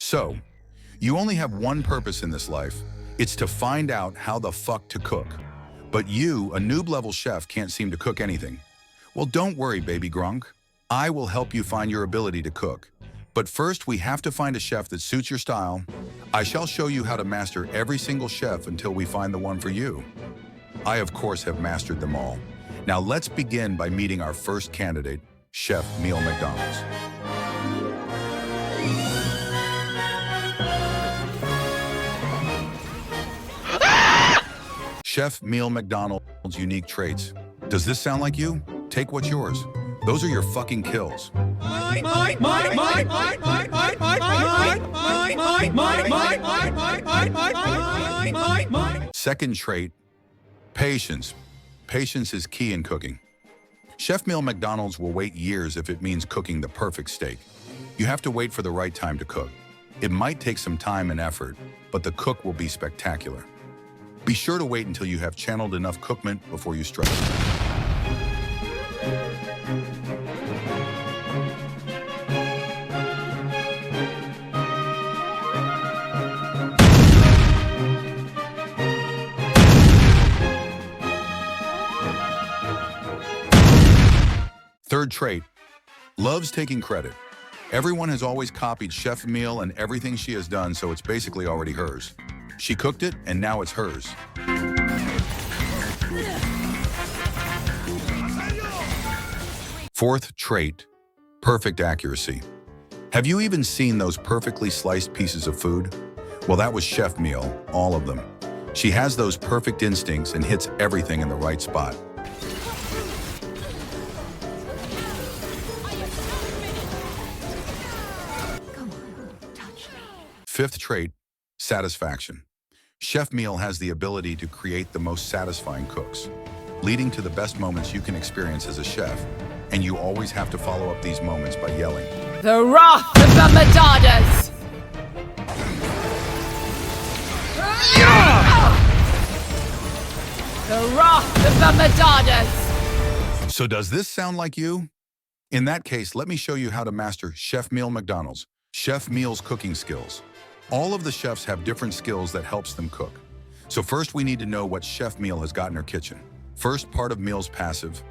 So, you only have one purpose in this life. It's to find out how the fuck to cook. But you, a noob-level chef, can't seem to cook anything. Well, don't worry, baby Grunk. I will help you find your ability to cook. But first, we have to find a chef that suits your style. I shall show you how to master every single chef until we find the one for you. I, of course, have mastered them all. Now let's begin by meeting our first candidate, Chef Mel McDonald's. Chef Mel McDonald's unique traits. Does this sound like you? Take what's yours. Those are your fucking kills. Second trait, patience. Patience is key in cooking. Chef Mel McDonald's will wait years if it means cooking the perfect steak. You have to wait for the right time to cook. It might take some time and effort, but the cook will be spectacular. Be sure to wait until you have channeled enough cookment before you strike. Third trait, loves taking credit. Everyone has always copied Chef Mel and everything she has done, so it's basically already hers. She cooked it, and now it's hers. Fourth trait, perfect accuracy. Have you even seen those perfectly sliced pieces of food? Well, that was Chef Mel, all of them. She has those perfect instincts and hits everything in the right spot. Fifth trait, satisfaction. Chef Mel has the ability to create the most satisfying cooks, leading to the best moments you can experience as a chef, and you always have to follow up these moments by yelling, "The wrath of the McDonalds!" The wrath of the McDonalds! So does this sound like you? In that case, let me show you how to master Chef Mel McDonald's, Chef Mel's cooking skills. All of the chefs have different skills that helps them cook. So first we need to know what Chef Mel has got in her kitchen. First part of Mel's passive,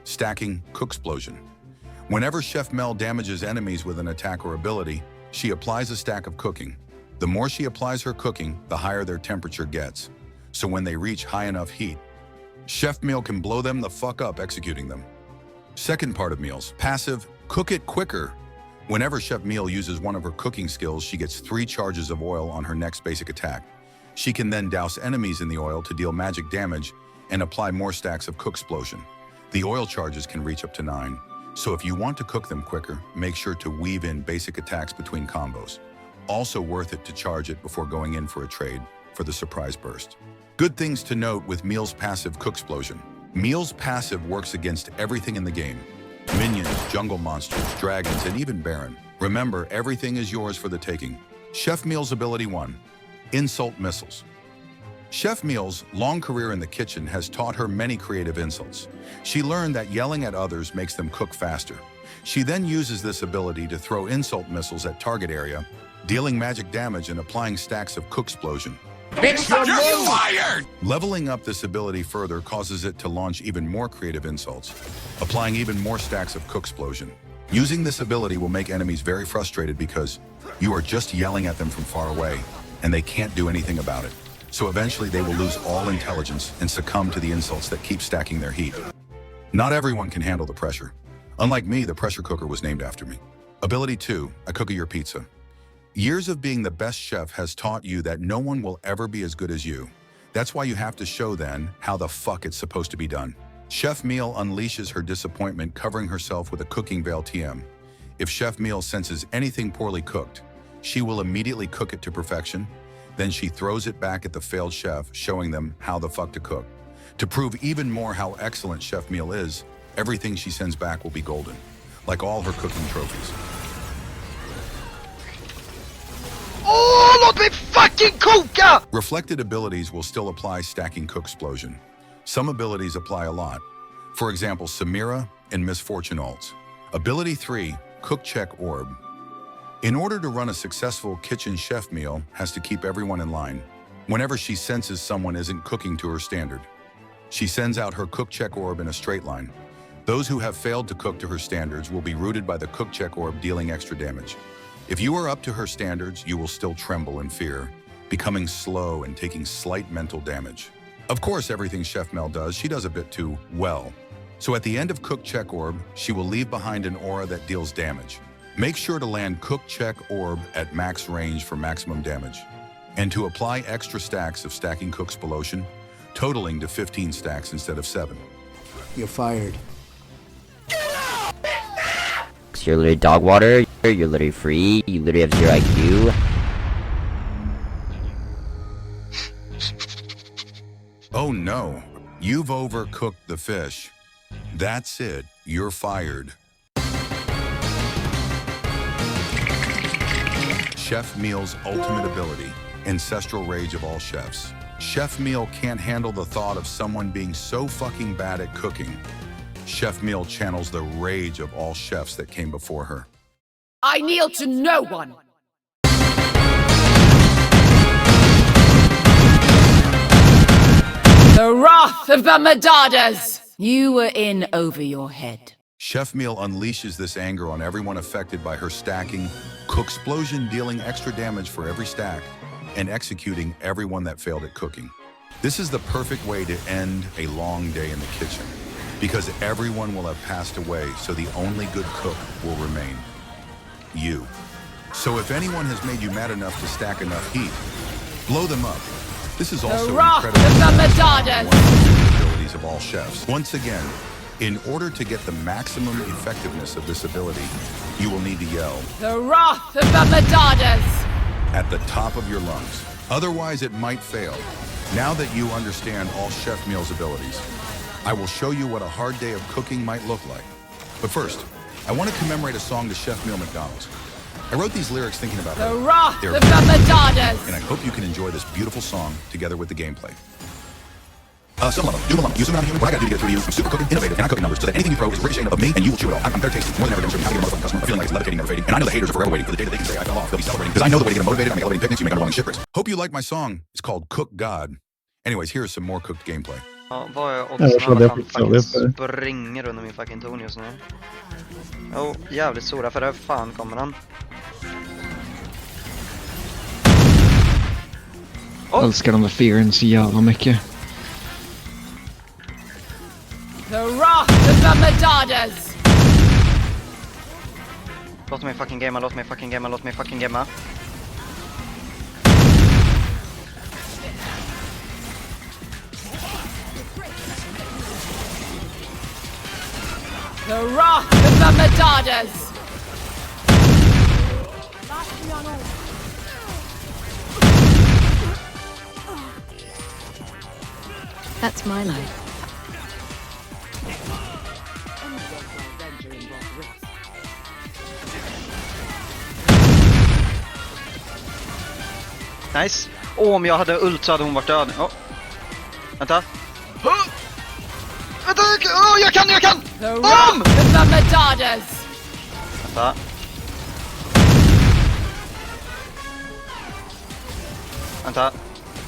stacking Cooksplosion. Whenever Chef Mel damages enemies with an attack or ability, she applies a stack of cooking. The more she applies her cooking, the higher their temperature gets. So when they reach high enough heat, Chef Mel can blow them the fuck up executing them. Second part of Mel's passive, cook it quicker. Whenever Chef Mel uses one of her cooking skills, she gets 3 charges of oil on her next basic attack. She can then douse enemies in the oil to deal magic damage and apply more stacks of Cooksplosion. The oil charges can reach up to 9, so if you want to cook them quicker, make sure to weave in basic attacks between combos. Also worth it to charge it before going in for a trade for the surprise burst. Good things to note with Mel's passive Cooksplosion. Mel's passive works against everything in the game. Minions, jungle monsters, dragons, and even Baron. Remember, everything is yours for the taking. Chef Mel's ability 1, insult missiles. Chef Mel's long career in the kitchen has taught her many creative insults. She learned that yelling at others makes them cook faster. She then uses this ability to throw insult missiles at target area, dealing magic damage and applying stacks of Cooksplosion. Bitch, you're fired! Leveling up this ability further causes it to launch even more creative insults, applying even more stacks of Cooksplosion. Using this ability will make enemies very frustrated because you are just yelling at them from far away, and they can't do anything about it. So eventually they will lose all intelligence and succumb to the insults that keep stacking their heat. Not everyone can handle the pressure. Unlike me, the pressure cooker was named after me. Ability 2, I cook your pizza. Years of being the best chef has taught you that no one will ever be as good as you. That's why you have to show then how the fuck it's supposed to be done. Chef Mel unleashes her disappointment covering herself with a cooking veil TM. If Chef Mel senses anything poorly cooked, she will immediately cook it to perfection. Then she throws it back at the failed chef, showing them how the fuck to cook. To prove even more how excellent Chef Mel is, everything she sends back will be golden, like all her cooking trophies. Oh, låt mig fucking koka! Reflected abilities will still apply stacking Cooksplosion. Some abilities apply a lot. For example, Samira and Misfortune ults. Ability 3, Cook Check Orb. In order to run a successful kitchen chef meal has to keep everyone in line. Whenever she senses someone isn't cooking to her standard, she sends out her cook check orb in a straight line. Those who have failed to cook to her standards will be routed by the cook check orb, dealing extra damage. If you are up to her standards, you will still tremble in fear, becoming slow and taking slight mental damage. Of course, everything Chef Mel does, she does a bit too well. So at the end of cook check orb, she will leave behind an aura that deals damage. Make sure to land cook check orb at max range for maximum damage, and to apply extra stacks of stacking cook's Splosion, totaling to 15 stacks instead of 7. You're fired. You're literally dog water, you're literally free, you literally have 0 IQ. Oh no, you've overcooked the fish. That's it, you're fired. Chef Meal's ultimate ability, ancestral rage of all chefs. Chef Meal can't handle the thought of someone being so fucking bad at cooking. Chef Meal channels the rage of all chefs that came before her. I kneel to no one. The wrath of the Madadas. You were in over your head. Chef Meal unleashes this anger on everyone affected by her stacking, cook Splosion dealing extra damage for every stack, and executing everyone that failed at cooking. This is the perfect way to end a long day in the kitchen, because everyone will have passed away, so the only good cook will remain. You. So if anyone has made you mad enough to stack enough heat, blow them up. This is also The wrath incredible. of the Madadas. One of the abilities of all chefs. Once again, in order to get the maximum effectiveness of this ability, you will need to yell, The wrath of the Madadas. at the top of your lungs. Otherwise, it might fail. Now that you understand all Chef Meal's abilities, I will show you what a hard day of cooking might look like. But first, I want to commemorate a song to Chef Meal McDonald's. I wrote these lyrics thinking about The her. wrath They're of the Madadas. and I hope you can enjoy this beautiful song together with the gameplay. Some love them, do them, use them, not human. What I gotta do to get through to you, I'm super cooking, innovative, and I cook in numbers, so that anything you throw is ricocheting of me, and you will chew it all. I'm better tasting, more than ever demonstrating how to get a motherfucking customer, a feeling like it's levitating, never fading. And I know the haters are forever waiting for the day that they can say I fell off. They'll be celebrating, because I know the way to get them motivated. I make elevating picnics, you make underwhelming shit bricks. Hope you like my song. It's called Cook God. Anyways, here's some more cooked gameplay. Ja, vad är Jag oddsen tror att det han är så det faktiskt springer under min fucking ton just nu? Jo, jävligt stora, för där fan kommer han. Jag älskar de där fearen så jävla mycket. The wrath of the Madadas. Låt mig fucking gamea, låt mig fucking gamea, låt mig fucking gamea. The wrath of the Madadas. That's my life. Nice. Om jag hade ult så hade hon varit död. Oh. Vänta. Vänta, jag kan! The wrath of the Madadas. Vänta. Vänta.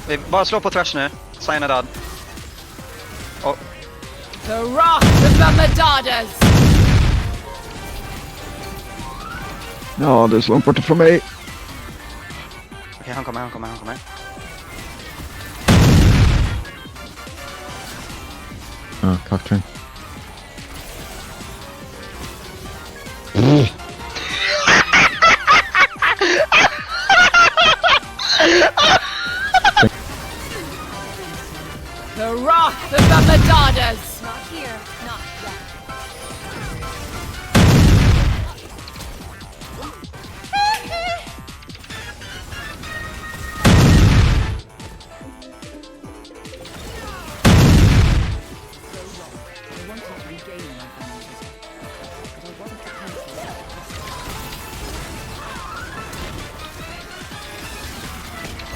Vi bara slår på trash nu. Sign är död. Oh. The wrath of the Madadas. Ja, du slår bort från mig. Okej, han kommer. Ja, cockturn. The wrath of the Madadas. Not here, not yet.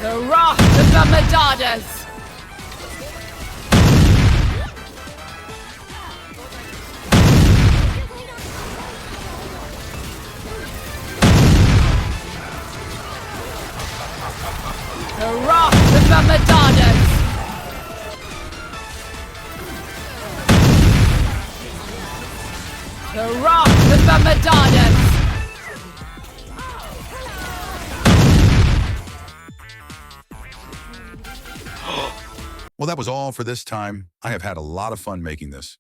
The wrath of the Madadas. The wrath of the Madonnas! The wrath of the Madonnas! Well, that was all for this time. I have had a lot of fun making this.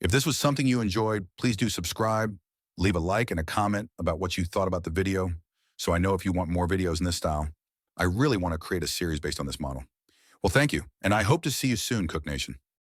If this was something you enjoyed, please do subscribe, leave a like and a comment about what you thought about the video, so I know if you want more videos in this style. I really want to create a series based on this model. Well, thank you, and I hope to see you soon, Cook Nation.